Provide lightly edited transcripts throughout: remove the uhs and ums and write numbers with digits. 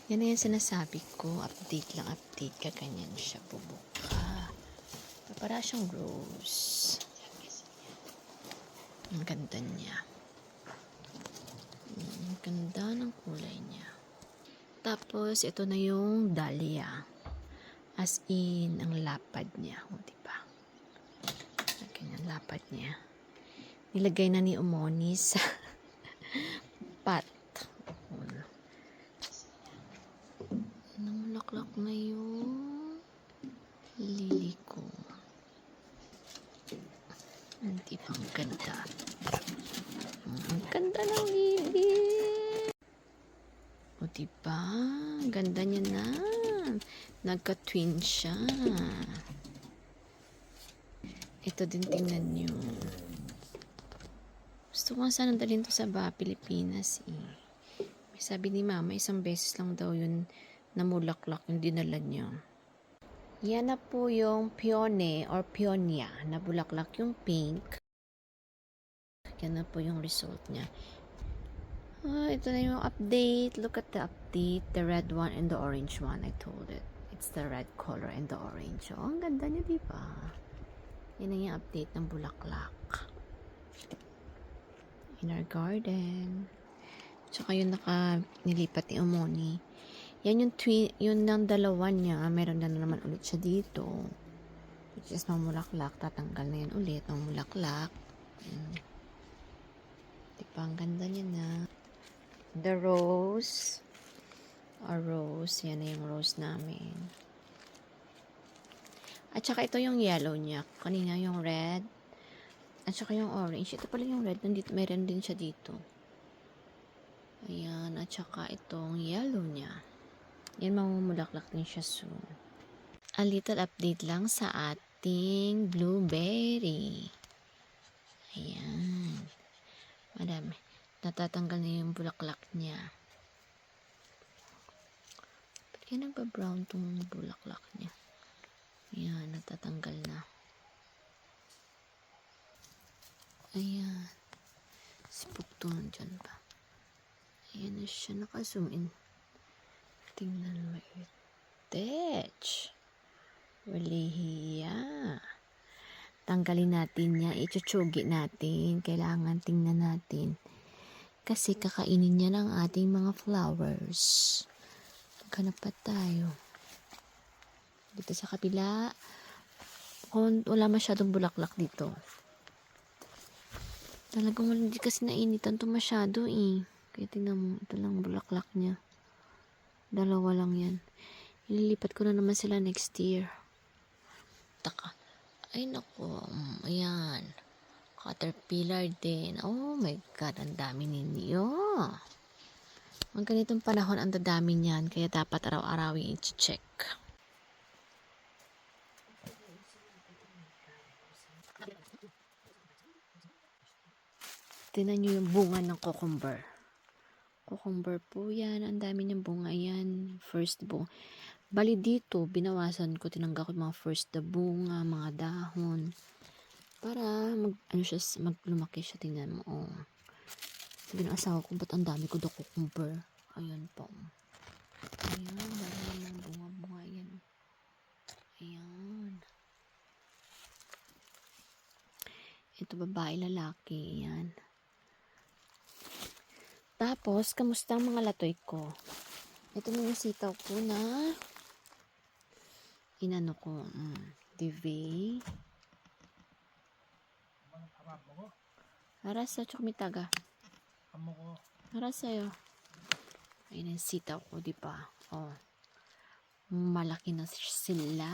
Yan na yung sinasabi ko. Update lang, update. Kaganyan siya bubuka. Para siyang rose. Ang ganda niya. Ang ganda ng kulay niya. Tapos, ito na yung dahlia. As in, ang lapad niya. O, diba? Ganyan, lapad niya. Nilagay na ni Omoni sa pot. Namulaklak na yung lili ko. Hindi ba ang ganda? Ang ganda ng lili. O diba? Ang ganda niya na. Nagka-twin siya. Ito din tingnan nyo. Gusto ko sana dalhin to sa Pilipinas eh. May sabi ni mama, isang beses lang daw yun namulaklak yung dinala niya. Yan na po yung peony or peonia. Nabulaklak yung pink. Yan na po yung result niya. Ito na yung update. Look at the update. The red one and the orange one. I told it. It's the red color and the orange. Oh, ang ganda niya, diba? Yan na yung update ng bulaklak. In our garden. Tsaka yung nilipat ni Omoni. Yan yung twin, yun ng dalawa niya. Meron na naman ulit siya dito. Which is mamulaklak. Tatanggal na yan ulit. Mamulaklak. Diba, ang ganda niya na. The rose. A rose. Yan na yung rose namin. At saka ito yung yellow niya. Kanina yung red. At saka yung orange. Ito pala yung red. Nandito, meron din siya dito. Ayan. At saka itong yellow niya. Yan, mamumulaklak din siya soon. A little update lang sa ating blueberry. Ayan. Madami. Natatanggal na yung bulaklak niya. Ba't kaya nagpa-brown tong bulaklak niya? Ayan, natatanggal na. Ayan. Sipog to nandyan pa. Ayan na siya. Naka-zoom in. Tingnan mo ito. Tech. Walihiya. Tanggalin natin niya. Ichuchugi natin. Kailangan tingnan natin. Kasi kakainin niya ng ating mga flowers. Maghanap pa tayo. Dito sa kabila. Wala masyadong bulaklak dito. Talagang hindi kasi nainitan to masyado eh. Kaya tingnan mo, ito lang bulaklak niya. Dalawa lang yan. Ililipat ko na naman sila next year. Taka. Ay nako, ayan. Caterpillar din. Oh my God, ang dami ninyo. Ang ganitong panahon, ang dadami niyan. Kaya dapat araw-arawin i-check. Tingnan nyo yung bunga ng cucumber. Cucumber po yan. Ang dami niyang bunga yan. First bunga. Bali dito, binawasan ko. Tinanggal ko mga first na bunga, mga dahon. Para lumaki siya. Tingnan mo. Oh. Sabi ng asawa ko, ba't ang dami ko daw cucumber? Ayan po. Ayan, dami ng bunga-bunga yan. Ayan. Ito babae, lalaki. Ayan. Tapos, kamusta ang mga latoy ko? Ito na yung sitaw ko na inano ko. Divi. Haras sa chukmitaga. Haras sa'yo. Ayun yung sitaw ko, diba? Oh. Malaki na sila.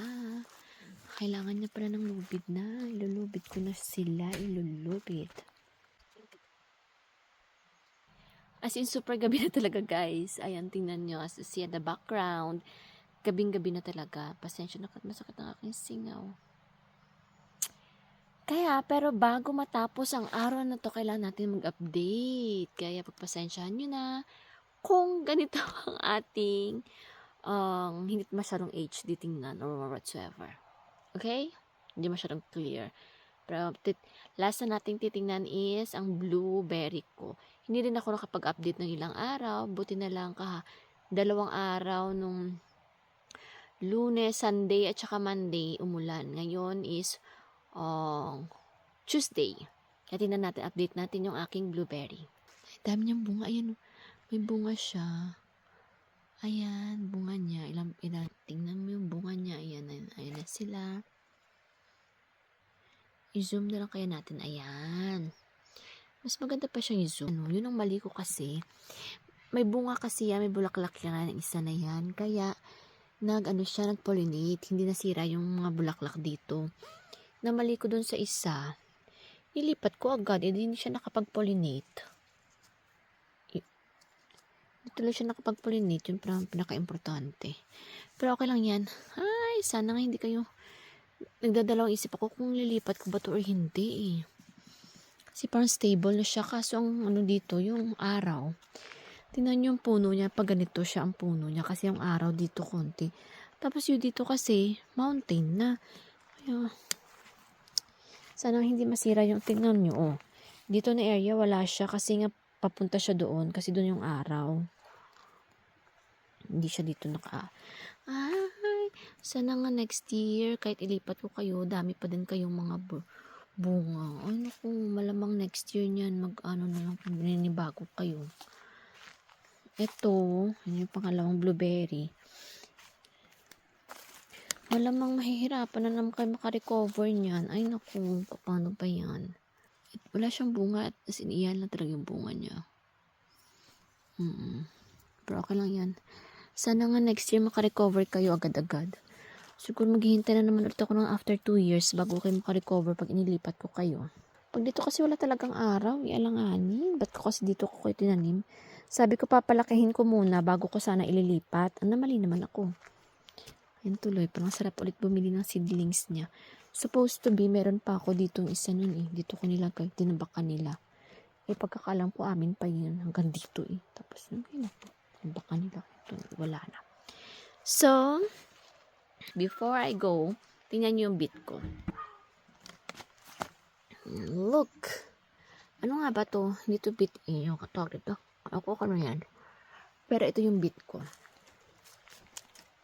Kailangan niya pala ng lubid na. Ilulubid ko na sila. Ilulubid. As in, super gabi na talaga, guys. Ayan, tingnan nyo. As you see at the background. Gabing-gabi na talaga. Pasensya na, masakit ang aking singaw. Kaya, pero bago matapos ang araw na to, kailangan natin mag-update. Kaya, pagpasensyahan nyo na kung ganito ang ating hindi masyadong HD tingnan or whatsoever. Okay? Hindi masyadong clear. Pero, last na nating titingnan is ang blueberry ko. Hindi rin ako nakapag-update ng ilang araw. Buti na lang 2 araw nung Lunes, Sunday, at saka Monday, umulan. Ngayon is Tuesday. Kaya tingnan natin, update natin yung aking blueberry. Ay, dami niyang bunga. Ayan, may bunga siya. Ayan, bunga niya. Ilan, tingnan mo yung bunga niya. Ayan na sila. I-zoom na lang kaya natin. Ayan. Mas maganda pa siyang i-zoom. Yun ang mali ko kasi. May bunga kasi yan, may bulaklak yan, ang isa na yan. Kaya, nag-pollinate. Hindi nasira yung mga bulaklak dito. Namali ko dun sa isa. Nilipat ko agad. Hindi siya nakapag-pollinate. Dito lang siya nakapag-pollinate. Yun pinaka-importante. Pero okay lang yan. Ay, sana nga hindi kayo nagdadalawang isip ako kung lilipat ko ba to or hindi eh. Kasi parang stable na siya. Kaso ang dito, yung araw. Tingnan niyo yung puno niya. Pag ganito siya ang puno niya. Kasi yung araw dito konti. Tapos yung dito kasi, mountain na. Kaya, sana hindi masira yung, tingnan niyo oh. Dito na area, wala siya. Kasi nga, papunta siya doon. Kasi doon yung araw. Hindi siya dito Ay, sana nga next year, kahit ilipat ko kayo, dami pa din kayong mga bunga. Ay, naku, malamang next year niyan, na lang, bininibago kayo. Ito, yun yung pangalawang blueberry. Malamang mahihirapan na naman kayo makarecover niyan. Ay, naku, paano ba yan? Wala siyang bunga at iyan na talaga yung bunga niya. Pero okay lang yan. Sana nga next year makarecover kayo agad-agad. Siguro maghihintay na naman ulit ako ng after 2 years bago kayo makarecover pag inilipat ko kayo. Pag dito kasi wala talagang araw, ialanganin. Ba't ko kasi dito ko kayo tinanim? Sabi ko papalakihin ko muna bago ko sana ililipat. Mali naman ako. Yan tuloy, parang sarap ulit bumili ng seedlings niya. Supposed to be, meron pa ako dito isa nun eh. Dito ko nilagay, tinabakan nila. Pagkakalam ko amin pa yun hanggang dito eh. Tapos, tinabakan nila. Wala na. So, before I go, tingnan niyo yung bit ko. Look! Ano nga ba to? Hindi to bit eh. Yung katawag dito. Ako kano yan. Pero ito yung bit ko.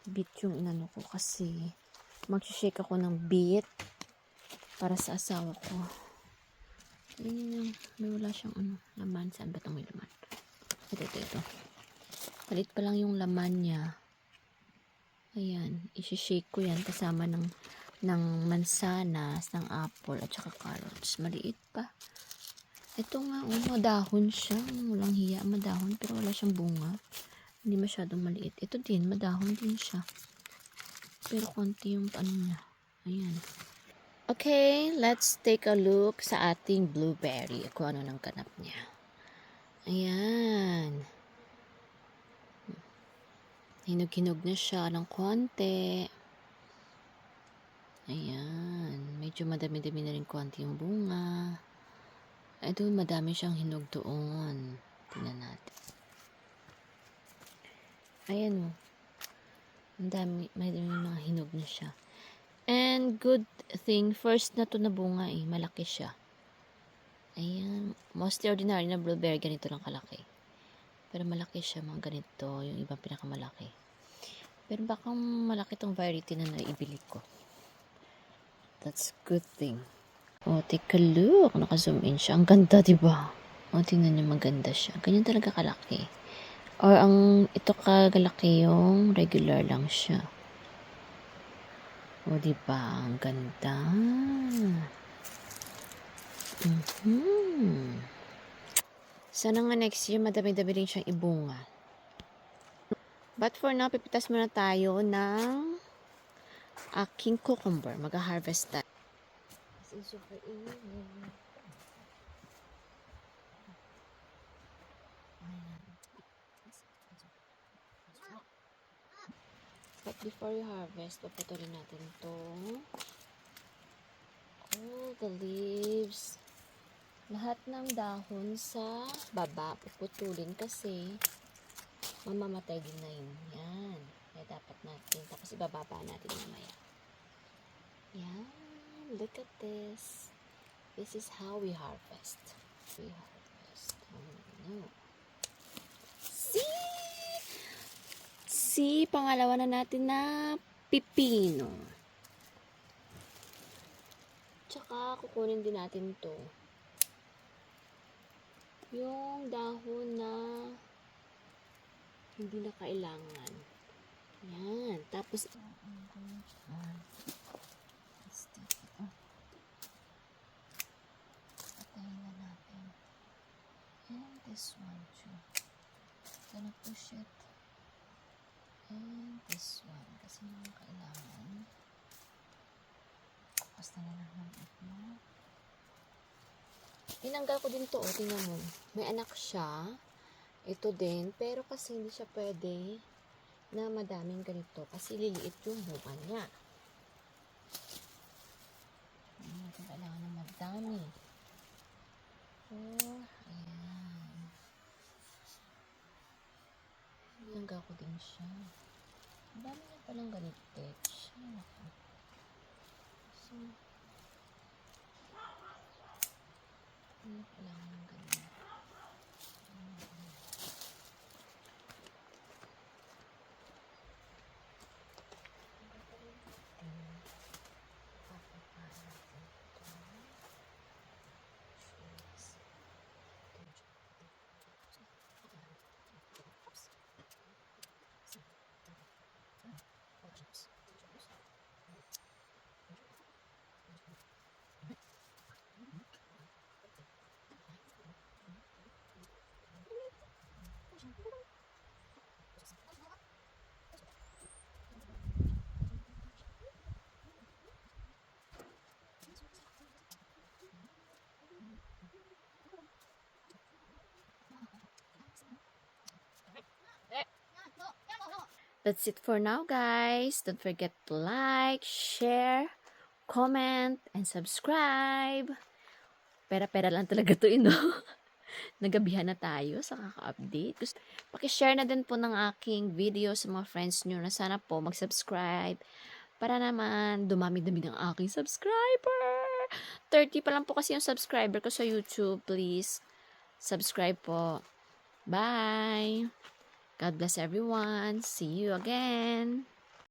Bit yung inano ko kasi mag-shake ako ng bit para sa asawa ko. Ayan, may wala siyang laman. Saan ba ito may laman? Ito. Palit pa lang yung laman niya. Ayan, isi-shake ko yan kasama ng mansanas, ng apple, at saka carrots. Maliit pa. Ito nga, madahon siya. Walang hiya, madahon, pero wala siyang bunga. Hindi masyadong maliit. Ito din, madahon din siya. Pero konti yung niya. Ayan. Okay, let's take a look sa ating blueberry. Kung ano nang ganap niya. Ayan. Hinog-hinog na siya ng konti. Ayan. Medyo madami-dami na rin konti yung bunga. Ito, madami siyang hinog doon. Tingnan natin. Ayan o. May mga hinog na siya. And good thing, first na to na bunga eh. Malaki siya. Ayan. Mostly ordinary na blueberry, ganito lang kalaki. Pero malaki siya, mga ganito. Yung ibang pinakamalaki. Pero baka malaki tong variety na naibili ko. That's good thing. Oh, take a look. Naka-zoom in siya. Ang ganda, diba? Oh, tingnan niyo, maganda siya. Ganyan talaga kalaki. Or ito kagalaki yung regular lang siya. O, diba? Ang ganda. Sana nga next year, madami-dami rin siyang ibunga. But for now, pipitas muna tayo ng aking cucumber. Mag-harvest tayo. But before you harvest, paputulin natin ito. All the leaves. Lahat ng dahon sa baba, puputulin kasi mamamatay din na yun. Yan. Kaya dapat natin. Tapos ibababa natin mamaya. Yan. Look at this. This is how we harvest. We harvest. Oh, no. See? si pangalawa na natin na pipino. Tsaka kukunin din natin to. Yung dahon na hindi na kailangan. Yan. Tapos, patayin na natin. And this one too. Gonna push it. And this one. Kasi hindi kailangan. Basta na lang ng ito. Tinanggal ko din to. Tingnan mo. May anak siya. Ito din. Pero kasi hindi siya pwede na madaming ganito. Kasi liliit yung bunga niya. Hindi natin kailangan ng madami. So, ayan. Tinanggal ko din siya. Ang dami niya palang ganito. Ayan ako. So, ano kailangan ng ganito? That's it for now, guys. Don't forget to like, share, comment, and subscribe. Pera-pera lang talaga to, no? Nagabihan na tayo sa kaka-update. Paki-share na din po ng aking video sa mga friends nyo na sana po mag-subscribe para naman dumami-dami ng aking subscriber. 30 pa lang po kasi yung subscriber ko sa YouTube. Please, subscribe po. Bye! God bless everyone. See you again.